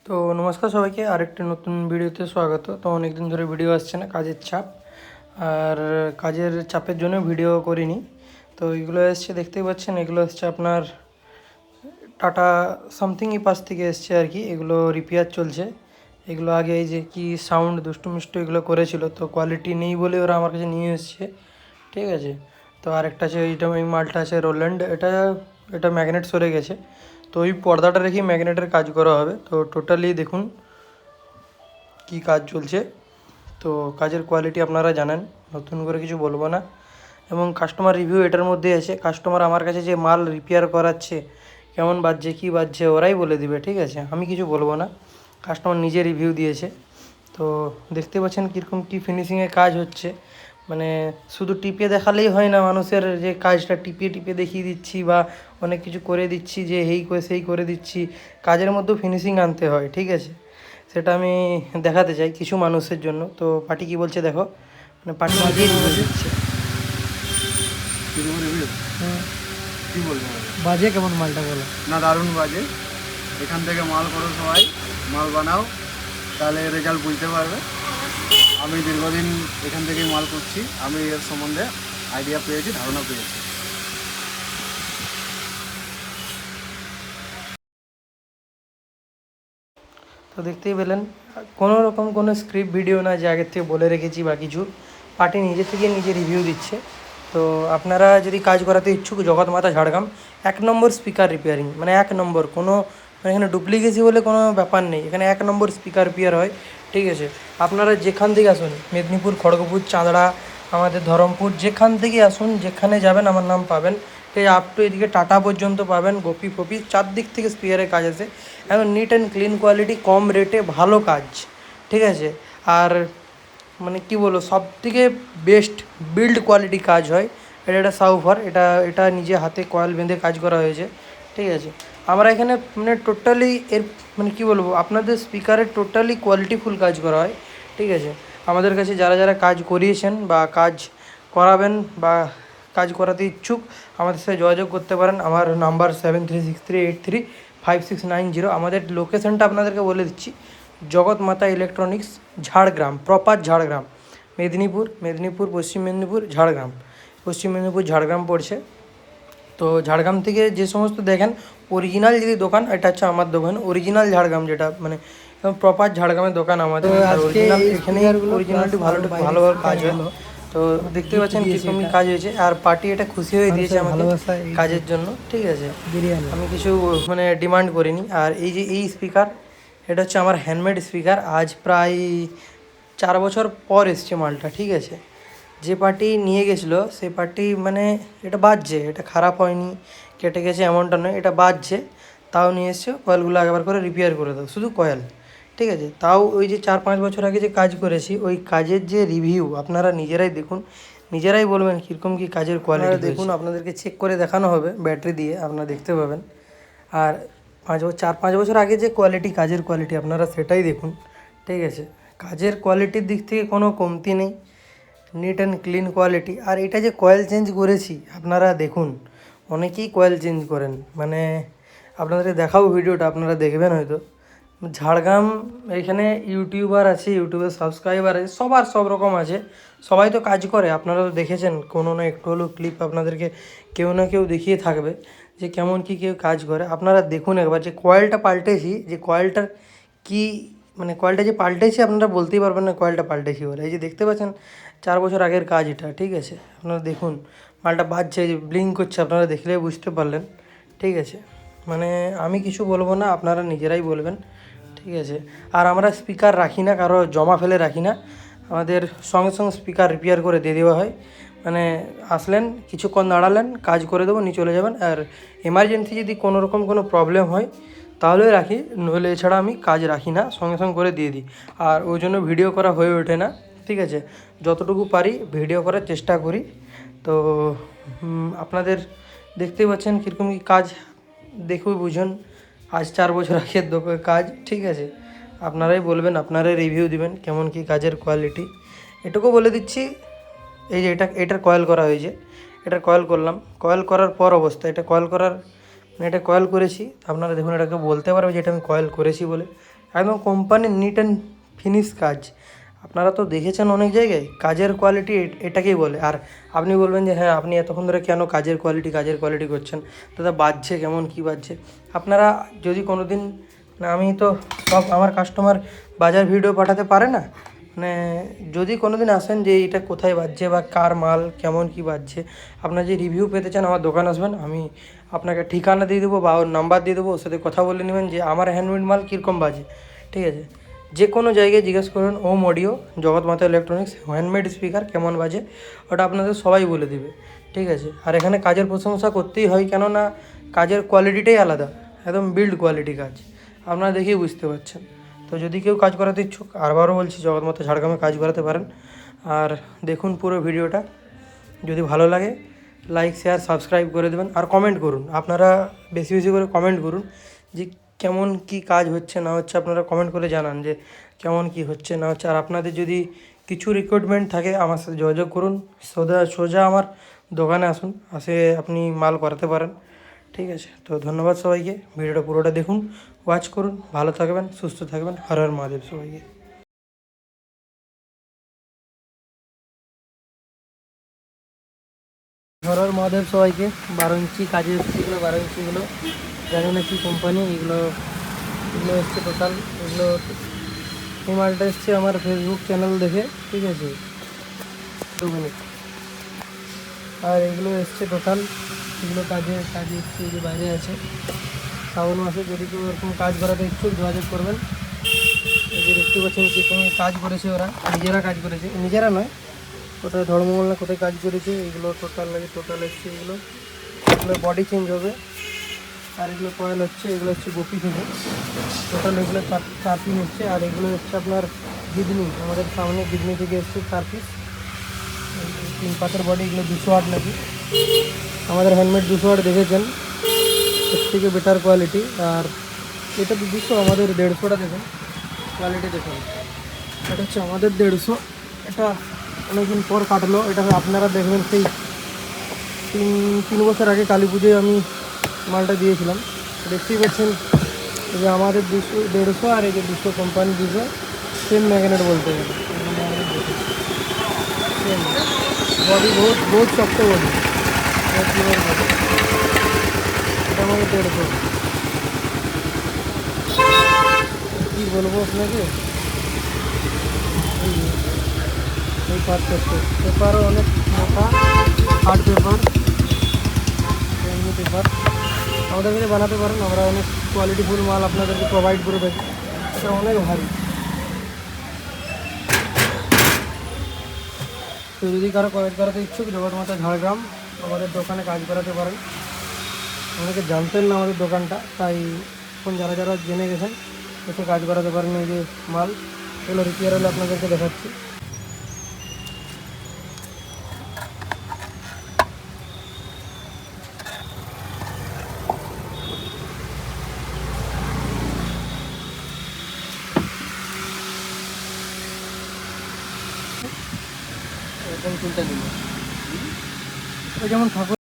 তো নমস্কার সবাইকে, আরেকটি নতুন ভিডিওতে স্বাগত। তো অনেক দিন ধরে ভিডিও আসছে না, কাজের চাপ, আর কাজের চাপের জন্য ভিডিও করিনি। তো এগুলো এসছে, দেখতেই পাচ্ছেন, এগুলো এসছে আপনার টাটা সামথিং এই পাশ থেকে এসছে আর কি। এগুলো রিপেয়ার চলছে। এগুলো আগে এই যে কি সাউন্ড দুষ্টু মিষ্টু এগুলো করেছিল, তো কোয়ালিটি নেই বলে ওরা আমার কাছে নিয়ে এসছে, ঠিক আছে। তো আরেকটা আছে, এইটা এই মালটা আছে রোল্যান্ড, এটা এটা ম্যাগনেট সরে গেছে, তো ওই পর্দাটা রেখেই ম্যাগনেটের কাজ করা হবে। তো টোটালি দেখুন কি কাজ চলছে। তো কাজের কোয়ালিটি আপনারা জানেন, নতুন করে কিছু বলবো না। এবং কাস্টমার রিভিউ এটার মধ্যে আছে। কাস্টমার আমার কাছে যে মাল রিপেয়ার করাচ্ছে, কেমন বাজছে কী বাজছে ওরাই বলে দিবে, ঠিক আছে, আমি কিছু বলবো না। কাস্টমার নিজে রিভিউ দিয়েছে। তো দেখতে পাচ্ছেন কীরকম কী ফিনিশিংয়ে কাজ হচ্ছে। মানে শুধু টিপে দেখালেই হয় না, মানুষের যে কাজটা টিপে টিপে দেখিয়ে দিচ্ছি বা অনেক কিছু করে দিচ্ছি যে এই করে সেই করে দিচ্ছি, কাজের মধ্যেও ফিনিশিং আনতে হয়, ঠিক আছে। সেটা আমি দেখাতে চাই কিছু মানুষের জন্য। তো পার্টি কী বলছে দেখো, মানে পার্টি নিজেই রিভিউ দিচ্ছে। কি বলবো বাজে কেমন মালটা বলো? না, দারুণ বাজে। এখান থেকে মাল করো, সবাই মাল বানাও, তাহলে রেজাল্ট বুঝতে পারবে। আমি দীর্ঘদিন এখান থেকেই মাল করছি, আমি এর সম্বন্ধে আইডিয়া পেয়েছি, ধারণা পেয়েছি। তো দেখতেই পেলেন, কোনো রকম কোনো স্ক্রিপ্ট ভিডিও না যে আগের থেকে বলে রেখেছি বা কিছু। পার্টি নিজে থেকে নিজে রিভিউ দিচ্ছে। তো আপনারা যদি কাজ করাতে ইচ্ছুক, জগৎমাতা ঝাড়গ্রাম, 1 নম্বর স্পিকার রিপেয়ারিং, মানে 1 নম্বর, কোনো মানে এখানে ডুপ্লিকেসি বলে কোনো ব্যাপার নেই। এখানে 1 নম্বর স্পিকার রিপেয়ার হয়, ঠিক আছে। আপনারা যেখান থেকে আসুন, মেদিনীপুর, খড়গপুর, চাঁদড়া, আমাদের ধরমপুর, যেখান থেকে আসুন, যেখানে যাবেন আমার নাম পাবেন। ঠিক আছে, আপ টু এদিকে টাটা পর্যন্ত পাবেন, গোপী ফপি, চারদিক থেকে স্পিয়ারের কাজ আছে। একদম নিট অ্যান্ড ক্লিন কোয়ালিটি, কম রেটে ভালো কাজ, ঠিক আছে। আর মানে কী বলবো, সব থেকে বেস্ট বিল্ড কোয়ালিটি কাজ হয়। এটা একটা সাউফার, এটা এটা নিজে হাতে কয়েল বেঁধে কাজ করা হয়েছে, ঠিক আছে। আমরা এখানে মানে টোটালি এর মানে কী বলবো, আপনাদের স্পিকারের টোটালি কোয়ালিটিফুল কাজ করা হয়, ঠিক আছে। আমাদের কাছে যারা যারা কাজ করিয়েছেন বা কাজ করাবেন বা কাজ করাতে ইচ্ছুক, আমাদের সাথে যোগাযোগ করতে পারেন। আমার নাম্বার 7363835690। আমাদের লোকেশনটা আপনাদেরকে বলে দিচ্ছি, জগৎমাতা ইলেকট্রনিক্স, ঝাড়গ্রাম, প্রপার ঝাড়গ্রাম, মেদিনীপুর, পশ্চিম মেদিনীপুর, ঝাড়গ্রাম, পশ্চিম মেদিনীপুর ঝাড়গ্রাম পড়ছে। তো ঝাড়গ্রাম থেকে যে সমস্ত দেখেন অরিজিনাল যদি দোকান, এটা হচ্ছে আমার দোকান, অরিজিনাল ঝাড়গ্রাম, যেটা মানে প্রপার ঝাড়গ্রামের দোকান আমাদের। আর অরিজিনাল এখানে অরিজিনালটি ভালোভাবে কাজ হয়। তো দেখতে পাচ্ছেন কীরকম কাজ হয়েছে, আর পার্টি এটা খুশি হয়ে দিয়েছে আমাকে কাজের জন্য, ঠিক আছে। আমি কিছু মানে ডিমান্ড করিনি। আর এই যে এই স্পিকার, এটা হচ্ছে আমার হ্যান্ডমেড স্পিকার। আজ প্রায় 4 বছর পর এসছে মালটা, ঠিক আছে। যে পার্টি নিয়ে গেছিলো সেই পার্টি মানে এটা বাজছে, এটা খারাপ হয়নি, কেটে গেছে এমনটা নয়, এটা বাজছে, তাও নিয়ে এসছে। কয়েলগুলো একবার করে রিপেয়ার করে দাও, শুধু কয়েল, ঠিক আছে। তাও ওই যে 4-5 বছর আগে যে কাজ করেছি, ওই কাজের যে রিভিউ আপনারা নিজেরাই দেখুন, নিজেরাই বলবেন কীরকম কী কাজের কোয়ালিটি দেখুন। আপনাদেরকে চেক করে দেখানো হবে ব্যাটারি দিয়ে, আপনারা দেখতে পাবেন। আর 4-5 বছর আগে যে কোয়ালিটি, কাজের কোয়ালিটি, আপনারা সেটাই দেখুন, ঠিক আছে। কাজের কোয়ালিটির দিক থেকে কোনো কমতি নেই, নিট অ্যান্ড ক্লিন কোয়ালিটি। আর এটা যে কয়েল চেঞ্জ করেছি, আপনারা দেখুন, অনেকেই কয়েল চেঞ্জ করেন, মানে আপনাদেরকে দেখাবো ভিডিওটা, আপনারা দেখবেন হয়তো। ঝাড়গ্রাম এখানে ইউটিউবার আছে, ইউটিউবের সাবস্ক্রাইবার আছে, সবার সব রকম আছে, সবাই তো কাজ করে। আপনারা তো দেখেছেন, কোনো না একটু হলেও ক্লিপ আপনাদেরকে কেউ না কেউ দেখিয়ে থাকবে যে কেমন কী কেউ কাজ করে। আপনারা দেখুন একবার, যে কয়েলটা পাল্টেছি, যে কয়েলটার কী মানে কয়েলটা যে পাল্টেছি, আপনারা বলতেই পারবেন না কয়েলটা পাল্টেছি বলে। এই যে দেখতে পাচ্ছেন 4 বছর আগের কাজ এটা, ঠিক আছে। আপনারা দেখুন মালটা বাজছে, যে ব্লিঙ্ক করছে, আপনারা দেখলেই বুঝতে পারলেন, ঠিক আছে। মানে আমি কিছু বলবো না, আপনারা নিজেরাই বলবেন, ঠিক আছে। আর আমরা স্পিকার রাখি না, কারো জমা ফেলে রাখি না, আমাদের সঙ্গে সঙ্গে স্পিকার রিপেয়ার করে দিয়ে দেওয়া হয়। মানে আসলেন, কিছুক্ষণ দাঁড়ালেন, কাজ করে দেবো, নিয়ে চলে যাবেন। আর এমার্জেন্সি যদি কোনো রকম কোনো প্রবলেম হয় তাহলে রাখি, নইলে এছাড়া আমি কাজ রাখি না, সঙ্গে সঙ্গে করে দিয়ে দিই। আর ওই জন্য ভিডিও করা হয়ে ওঠে না, ঠিক আছে। যতটুকু পারি ভিডিও করার চেষ্টা করি। তো আপনাদের দেখতেই পাচ্ছেন কীরকম কী কাজ, দেখুন বুঝুন। আজ 4 বছর আগের কাজ, ঠিক আছে। আপনারাই বলবেন, আপনারাই রিভিউ দিবেন কেমন কী কাজের কোয়ালিটি। এটুকু বলে দিচ্ছি, এই যে এটার কয়েল করা হয়েছে, এটার কয়েল করলাম, কয়েল করার পর অবস্থা, এটা কয়েল করার মানে এটা কয়েল করেছি, আপনারা দেখুন, এটাকে বলতে পারবে যে এটা আমি কয়েল করেছি বলে। একদম কোম্পানির নিট অ্যান্ড ফিনিশ কাজ। আপনারা তো দেখেছেন অনেক জায়গায়, কাজের কোয়ালিটি এটাকেই বলে। আর আপনি বলবেন যে হ্যাঁ আপনি এতক্ষণ ধরে কেন কাজের কোয়ালিটি করছেন, দাদা বাজছে কেমন কী বাজছে। আপনারা যদি কোনো দিন, না আমি তো সব আমার কাস্টমার বাজার ভিডিও পাঠাতে পারে না, মানে যদি কোনো দিন আসেন যে এটা কোথায় বাজছে বা কার মাল কেমন কী বাজছে, আপনার যে রিভিউ পেতে চান আমার দোকান আসবেন, আমি আপনাকে ঠিকানা দিয়ে দেবো বা ওর নাম্বার দিয়ে দেবো, ওর সাথে কথা বলে নেবেন যে আমার হ্যান্ডমেড মাল কীরকম বাজে। ঠিক আছে, যে কোনো জায়গায় জিজ্ঞেস করুন ওম অডিও, জগৎ মাতা ইলেকট্রনিক্স হ্যান্ডমেড স্পিকার কেমন বাজে, ওটা আপনাদের সবাই বলে দিবে। ঠিক আছে, আর এখানে কাজের প্রশংসা করতেই হয়, কেননা কাজের কোয়ালিটিটাই আলাদা, একদম বিল্ড কোয়ালিটি কাজ, আপনারা দেখেই বুঝতে পারছেন। তো যদি কেউ কাজ করাতে ইচ্ছুক, আরবারও বলছি জগৎ মাতা ঝাড়গ্রামে কাজ করাতে পারেন। আর দেখুন পুরো ভিডিওটা, যদি ভালো লাগে লাইক শেয়ার সাবস্ক্রাইব করে দেবেন, আর কমেন্ট করুন, আপনারা বেশি বেশি করে কমেন্ট করুন যে কেমন কি কাজ হচ্ছে না হচ্ছে, আপনারা কমেন্ট করে জানান যে কেমন কি হচ্ছে না হচ্ছে। আর আপনাদের যদি কিছু রিকোয়ারমেন্ট থাকে আমার সাথে যোগাযোগ করুন, সোজা আমার দোকানে আসুন, আপনি মাল করাতে পারেন। ঠিক আছে, তো ধন্যবাদ সবাইকে, ভিডিওটা পুরোটা দেখুন, ওয়াচ করুন, ভালো থাকবেন, সুস্থ থাকবেন, হর হর মহাদেব সবাইকে। হর হর মহাদেব সবাইকে। 12 ইঞ্চি কাজে এসছে এগুলো, 12 ইঞ্চিগুলো জানি না কী কোম্পানি, এগুলো এসছে টোটাল। এগুলো এই মালটা এসছে আমার ফেসবুক চ্যানেল দেখে, ঠিক আছে 2 মিনিট। আর এগুলো এসছে টোটাল, এগুলো কাজে এসছে, এই যে বাইরে আছে। শ্রাবণ মাসে যদি কেউ এরকম কাজ করাতে ইচ্ছুক যোগাযোগ করবেন। এই যে দেখতে পাচ্ছেন কীরকম কাজ করেছে ওরা, নিজেরা কাজ করেছে, নিজেরা নয়, কোথায় ধর্মমহল না কোথায় কাজ করেছে। এগুলো টোটাল এসছে, এগুলো বডি চেঞ্জ হবে। আর এগুলো কয়েল হচ্ছে, এগুলো হচ্ছে গোপি থেকে, টোটাল এগুলো 4 পিন হচ্ছে। আর এগুলো হচ্ছে আপনার গিডনি, আমাদের সামনে গিডনি থেকে এসছে 4 পিস, 3 পাতের বডি। এগুলো 200 ওয়াট নাকি, আমাদের হ্যান্ডমেড 200 ওয়াট দেখেছেন, এর থেকে বেটার কোয়ালিটি। আর এটা তো 200, আমাদের 150টা দেখুন, কোয়ালিটি দেখুন। এটা হচ্ছে আমাদের 150, এটা অনেকদিন পর কাটলো। এটা আপনারা দেখবেন সেই 3 বছর আগে কালী পুজোয় আমি মালটা দিয়েছিলাম, দেখতেই পাচ্ছেন। এই যে আমাদের 200, 150, আর এই যে 200 কোম্পানি 200, সেম ম্যাগনেট বলতে গেলে, সেম বডি, বহুত শক্ত বডি, এটা আমাদের 150। কী বলবো আপনাকে, এই পেপারও অনেক মোটা, হার্ড পেপার, এমনি পেপার আমাদের কাছে বানাতে পারেন, আমরা অনেক কোয়ালিটিফুল মাল আপনাদেরকে প্রোভাইড করে থাকি। এটা অনেক ভারী। তো যদি কারো কাজ করাতে ইচ্ছুক, জগৎ মাতা ঝাড়গ্রাম আমাদের দোকানে কাজ করাতে পারেন। অনেকে জানতেন না আমাদের দোকানটা, তাই এখন যারা জেনে গেছেন এসে কাজ করাতে পারেন। এই যে মাল, এগুলো রিপেয়ার হলে আপনাদেরকে দেখাচ্ছি। এরকম 3টা দিন, যেমন ঠাকুর